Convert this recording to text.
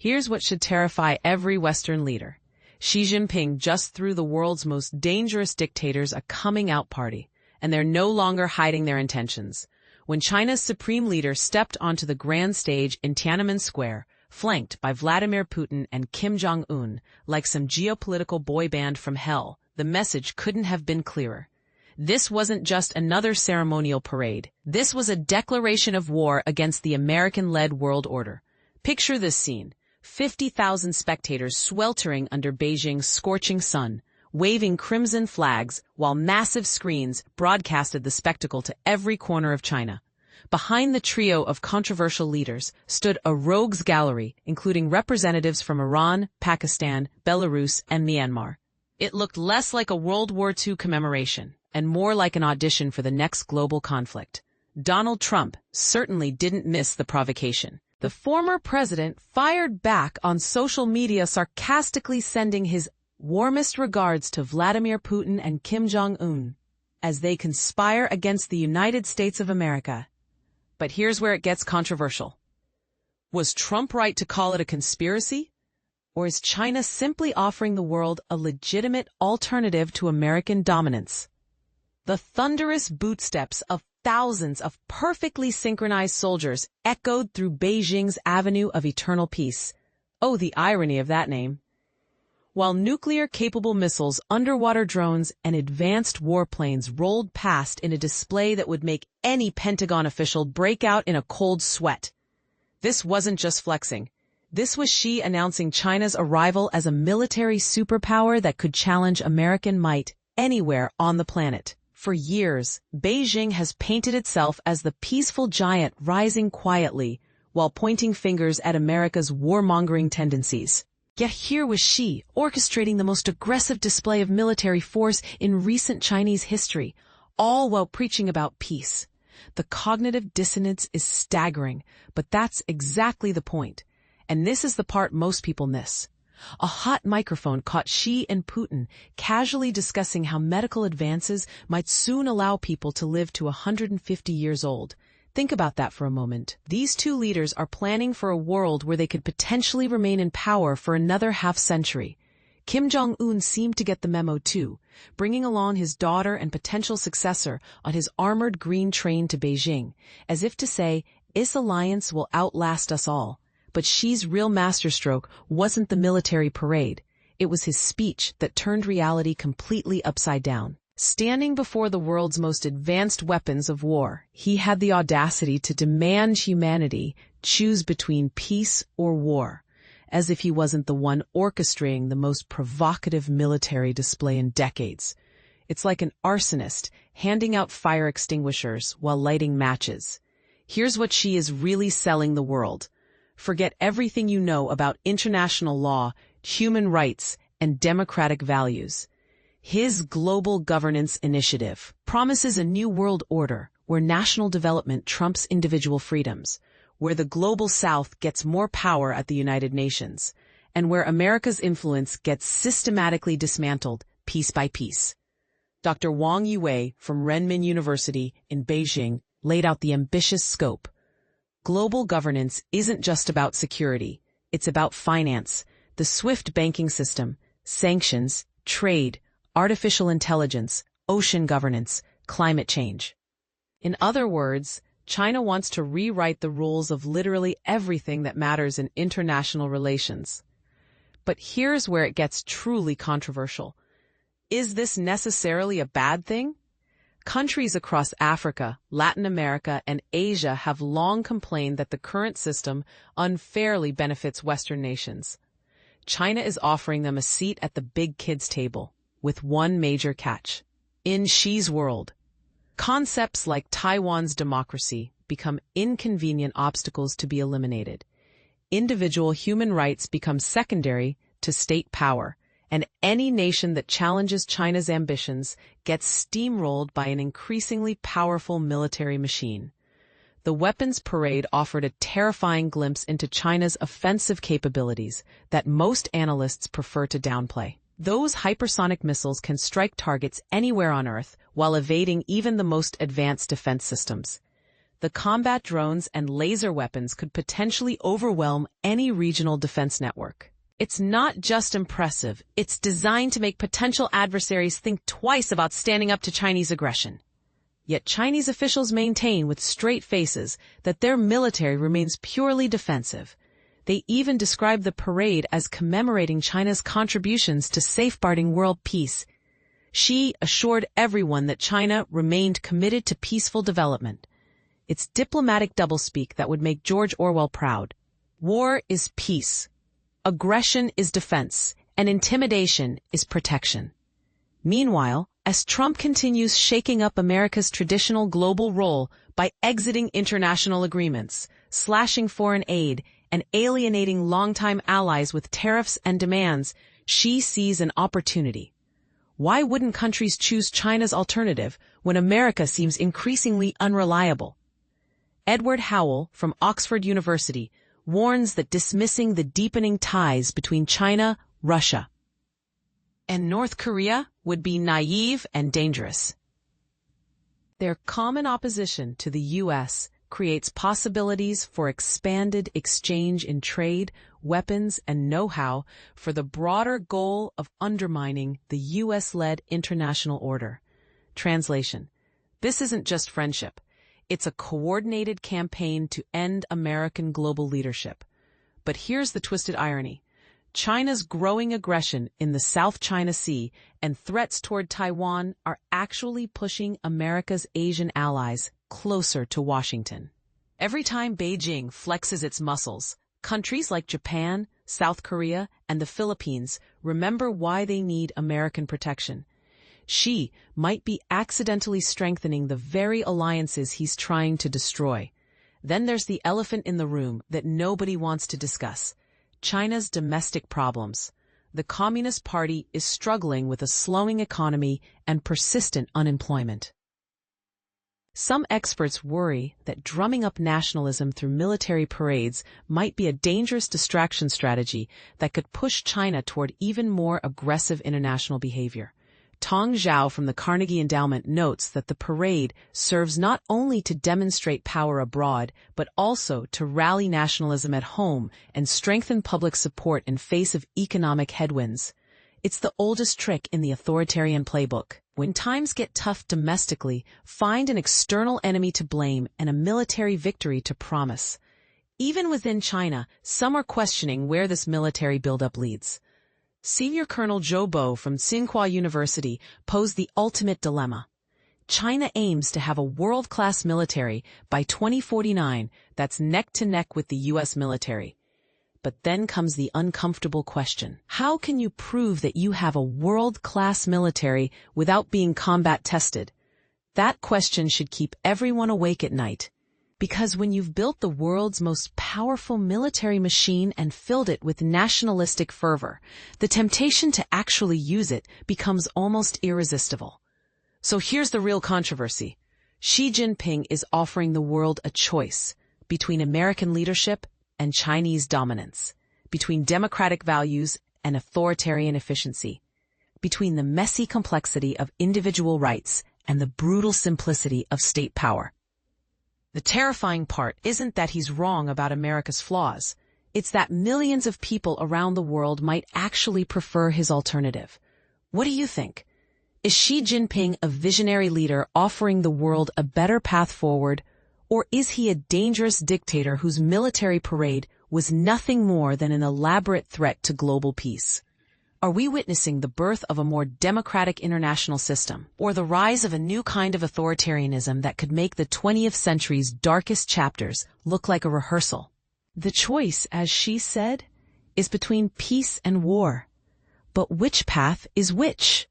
Here's what should terrify every Western leader. Xi Jinping just threw the world's most dangerous dictators a coming-out party, and they're no longer hiding their intentions. When China's supreme leader stepped onto the grand stage in Tiananmen Square, flanked by Vladimir Putin and Kim Jong-un, like some geopolitical boy band from hell, the message couldn't have been clearer. This wasn't just another ceremonial parade. This was a declaration of war against the American-led world order. Picture this scene. 50,000 spectators sweltering under Beijing's scorching sun, waving crimson flags while massive screens broadcasted the spectacle to every corner of China. Behind the trio of controversial leaders stood a rogues gallery, including representatives from Iran, Pakistan, Belarus, and Myanmar. It looked less like a World War II commemoration and more like an audition for the next global conflict. Donald Trump certainly didn't miss the provocation. The former president fired back on social media, sarcastically sending his warmest regards to Vladimir Putin and Kim Jong-un as they conspire against the United States of America. But here's where it gets controversial. Was Trump right to call it a conspiracy? Or is China simply offering the world a legitimate alternative to American dominance? The thunderous bootsteps of thousands of perfectly synchronized soldiers echoed through Beijing's Avenue of Eternal Peace. Oh, the irony of that name. While nuclear-capable missiles, underwater drones, and advanced warplanes rolled past in a display that would make any Pentagon official break out in a cold sweat. This wasn't just flexing. This was Xi announcing China's arrival as a military superpower that could challenge American might anywhere on the planet. For years, Beijing has painted itself as the peaceful giant rising quietly while pointing fingers at America's warmongering tendencies. Yet here was Xi orchestrating the most aggressive display of military force in recent Chinese history, all while preaching about peace. The cognitive dissonance is staggering, but that's exactly the point. And this is the part most people miss. A hot microphone caught Xi and Putin casually discussing how medical advances might soon allow people to live to 150 years old. Think about that for a moment. These two leaders are planning for a world where they could potentially remain in power for another half-century. Kim Jong-un seemed to get the memo too, bringing along his daughter and potential successor on his armored green train to Beijing, as if to say, this alliance will outlast us all. But Xi's real masterstroke wasn't the military parade. It was his speech that turned reality completely upside down. Standing before the world's most advanced weapons of war, he had the audacity to demand humanity choose between peace or war, as if he wasn't the one orchestrating the most provocative military display in decades. It's like an arsonist handing out fire extinguishers while lighting matches. Here's what Xi is really selling the world. Forget everything you know about international law, human rights, and democratic values. His global governance initiative promises a new world order where national development trumps individual freedoms, where the global South gets more power at the United Nations, and where America's influence gets systematically dismantled piece by piece. Dr. Wang Yue from Renmin University in Beijing laid out the ambitious scope. Global governance isn't just about security. It's about finance, the SWIFT banking system, sanctions, trade, artificial intelligence, ocean governance, climate change. In other words, China wants to rewrite the rules of literally everything that matters in international relations. But here's where it gets truly controversial. Is this necessarily a bad thing? Countries across Africa, Latin America, and Asia have long complained that the current system unfairly benefits Western nations. China is offering them a seat at the big kids' table, with one major catch. In Xi's world, concepts like Taiwan's democracy become inconvenient obstacles to be eliminated. Individual human rights become secondary to state power, and any nation that challenges China's ambitions gets steamrolled by an increasingly powerful military machine. The weapons parade offered a terrifying glimpse into China's offensive capabilities that most analysts prefer to downplay. Those hypersonic missiles can strike targets anywhere on Earth while evading even the most advanced defense systems. the combat drones and laser weapons could potentially overwhelm any regional defense network. It's not just impressive, it's designed to make potential adversaries think twice about standing up to Chinese aggression. Yet Chinese officials maintain with straight faces that their military remains purely defensive. They even describe the parade as commemorating China's contributions to safeguarding world peace. Xi assured everyone that China remained committed to peaceful development. It's diplomatic doublespeak that would make George Orwell proud. War is peace. Aggression is defense, and intimidation is protection. Meanwhile, as Trump continues shaking up America's traditional global role by exiting international agreements, slashing foreign aid, and alienating longtime allies with tariffs and demands, Xi sees an opportunity. Why wouldn't countries choose China's alternative when America seems increasingly unreliable? Edward Howell from Oxford University warns that dismissing the deepening ties between China, Russia, and North Korea would be naive and dangerous. Their common opposition to the U.S. creates possibilities for expanded exchange in trade, weapons, and know-how for the broader goal of undermining the U.S.-led international order. Translation: this isn't just friendship. It's a coordinated campaign to end American global leadership. But here's the twisted irony. China's growing aggression in the South China Sea and threats toward Taiwan are actually pushing America's Asian allies closer to Washington. Every time Beijing flexes its muscles, countries like Japan, South Korea, and the Philippines remember why they need American protection. Xi might be accidentally strengthening the very alliances he's trying to destroy. Then there's the elephant in the room that nobody wants to discuss: China's domestic problems. The Communist Party is struggling with a slowing economy and persistent unemployment. Some experts worry that drumming up nationalism through military parades might be a dangerous distraction strategy that could push China toward even more aggressive international behavior. Tong Zhao from the Carnegie Endowment notes that the parade serves not only to demonstrate power abroad, but also to rally nationalism at home and strengthen public support in face of economic headwinds. It's the oldest trick in the authoritarian playbook. When times get tough domestically, find an external enemy to blame and a military victory to promise. Even within China, some are questioning where this military buildup leads. Senior Colonel Zhou Bo from Tsinghua University posed the ultimate dilemma. China aims to have a world-class military by 2049 that's neck-to-neck with the U.S. military. But then comes the uncomfortable question. How can you prove that you have a world-class military without being combat-tested? That question should keep everyone awake at night. Because when you've built the world's most powerful military machine and filled it with nationalistic fervor, the temptation to actually use it becomes almost irresistible. So here's the real controversy. Xi Jinping is offering the world a choice between American leadership and Chinese dominance, between democratic values and authoritarian efficiency, between the messy complexity of individual rights and the brutal simplicity of state power. The terrifying part isn't that he's wrong about America's flaws. It's that millions of people around the world might actually prefer his alternative. What do you think? Is Xi Jinping a visionary leader offering the world a better path forward, or is he a dangerous dictator whose military parade was nothing more than an elaborate threat to global peace? Are we witnessing the birth of a more democratic international system, or the rise of a new kind of authoritarianism that could make the 20th century's darkest chapters look like a rehearsal? The choice, as Xi said, is between peace and war. But which path is which?